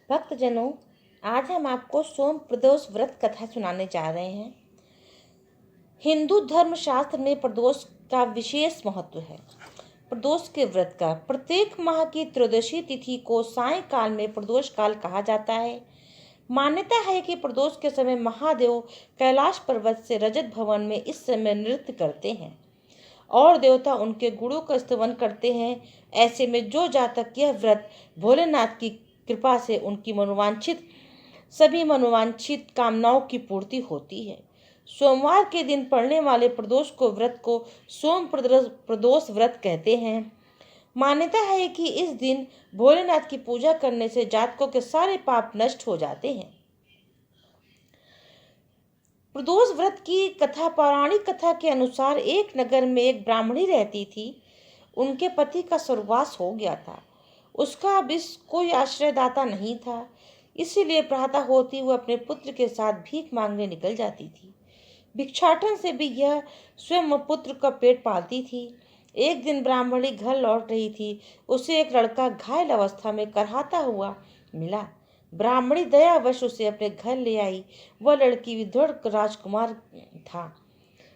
भक्तजनों, आज हम आपको सोम प्रदोष व्रत कथा सुनाने जा रहे हैं। हिंदू धर्म शास्त्र में प्रदोष का विशेष महत्व है। प्रदोष के व्रत का प्रत्येक माह की त्रयोदशी तिथि को सायंकाल में प्रदोष काल कहा जाता है। मान्यता है कि प्रदोष के समय महादेव कैलाश पर्वत से रजत भवन में इस समय नृत्य करते हैं और देवता उनके गुणों का स्तवन करते हैं। ऐसे में जो जातक यह व्रत भोलेनाथ की कृपा से उनकी सभी मनोवांछित कामनाओं की पूर्ति होती है। सोमवार के दिन पड़ने वाले प्रदोष को सोम प्रदोष व्रत कहते हैं। मान्यता है कि इस दिन भोलेनाथ की पूजा करने से जातकों के सारे पाप नष्ट हो जाते हैं। प्रदोष व्रत की कथा पौराणिक कथा के अनुसार एक नगर में एक ब्राह्मणी रहती थी। उनके पति का स्वर्गवास हो गया था। उसका अब कोई आश्रयदाता नहीं था, इसीलिए प्रातः होती हुए अपने पुत्र के साथ भीख मांगने निकल जाती थी। भिक्षाटन से भी यह स्वयं पुत्र का पेट पालती थी। एक दिन ब्राह्मणी घर लौट रही थी। उसे एक लड़का घायल अवस्था में करहाता हुआ मिला। ब्राह्मणी दयावश उसे अपने घर ले आई। वह लड़की विधुर राजकुमार था।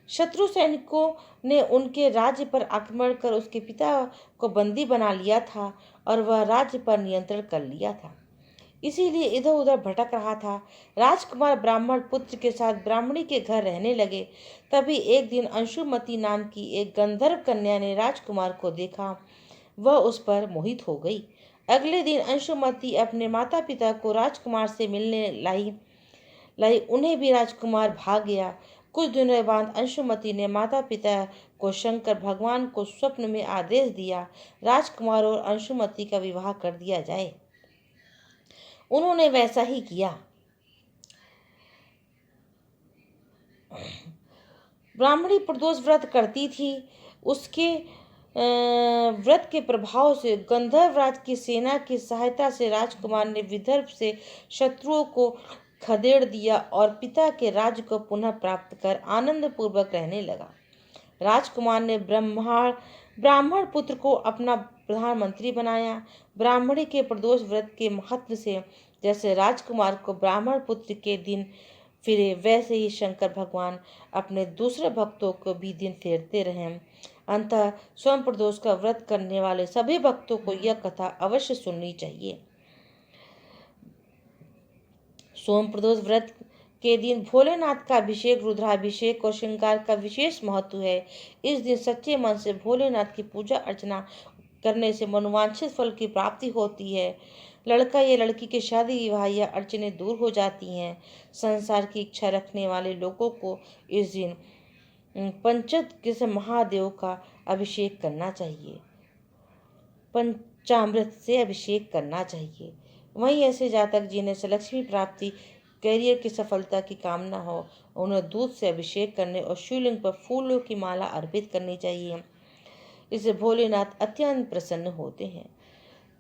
शत्रु सैनिकों ने उनके राज्य पर आक्रमण कर उसके पिता को बंदी बना लिया था और वह राज्य पर नियंत्रण कर लिया था, इसीलिए इधर उधर भटक रहा था। राजकुमार ब्राह्मण पुत्र के साथ ब्राह्मणी के घर रहने लगे। तभी एक दिन अंशुमती नाम की एक गंधर्व कन्या ने राजकुमार को देखा। वह उस पर मोहित हो गई। अगले दिन अंशुमती अपने माता पिता को राजकुमार से मिलने लाई उन्हें भी राजकुमार भाग गया। कुछ दिनों बाद अंशुमती ने माता पिता को शंकर भगवान को स्वप्न में आदेश दिया, राजकुमार और अंशुमती का विवाह कर दिया जाए। उन्होंने वैसा ही किया। ब्राह्मणी प्रदोष व्रत करती थी। उसके व्रत के प्रभाव से गंधर्व राज की सेना की सहायता से राजकुमार ने विदर्भ से शत्रुओं को खदेड़ दिया और पिता के राज्य को पुनः प्राप्त कर आनंद पूर्वक रहने लगा। राजकुमार ने ब्राह्मण पुत्र को अपना प्रधानमंत्री बनाया। ब्राह्मणी के प्रदोष व्रत के महत्व से जैसे राजकुमार को ब्राह्मण पुत्र के दिन फिरे, वैसे ही शंकर भगवान अपने दूसरे भक्तों को भी दिन फेरते रहे। अंततः सोम प्रदोष का व्रत करने वाले सभी भक्तों को यह कथा अवश्य सुननी चाहिए। सोम प्रदोष व्रत के दिन भोलेनाथ का अभिषेक, रुद्राभिषेक और श्रृंगार का विशेष महत्व है। इस दिन सच्चे मन से भोलेनाथ की पूजा अर्चना करने से मनोवांछित फल की प्राप्ति होती है। लड़का या लड़की की शादी विवाह या अड़चने दूर हो जाती हैं। संसार की इच्छा रखने वाले लोगों को इस दिन पंचामृत से महादेव का अभिषेक करना चाहिए, पंचामृत से अभिषेक करना चाहिए। वहीं ऐसे जातक जिन्हें से लक्ष्मी प्राप्ति, करियर की सफलता की कामना हो, उन्हें दूध से अभिषेक करने और शिवलिंग पर फूलों की माला अर्पित करनी चाहिए। इससे भोलेनाथ अत्यंत प्रसन्न होते हैं।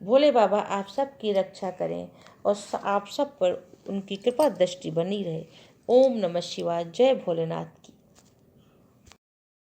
भोले बाबा आप सबकी रक्षा करें और आप सब पर उनकी कृपा दृष्टि बनी रहे। ओम नमः शिवाय। जय भोलेनाथ।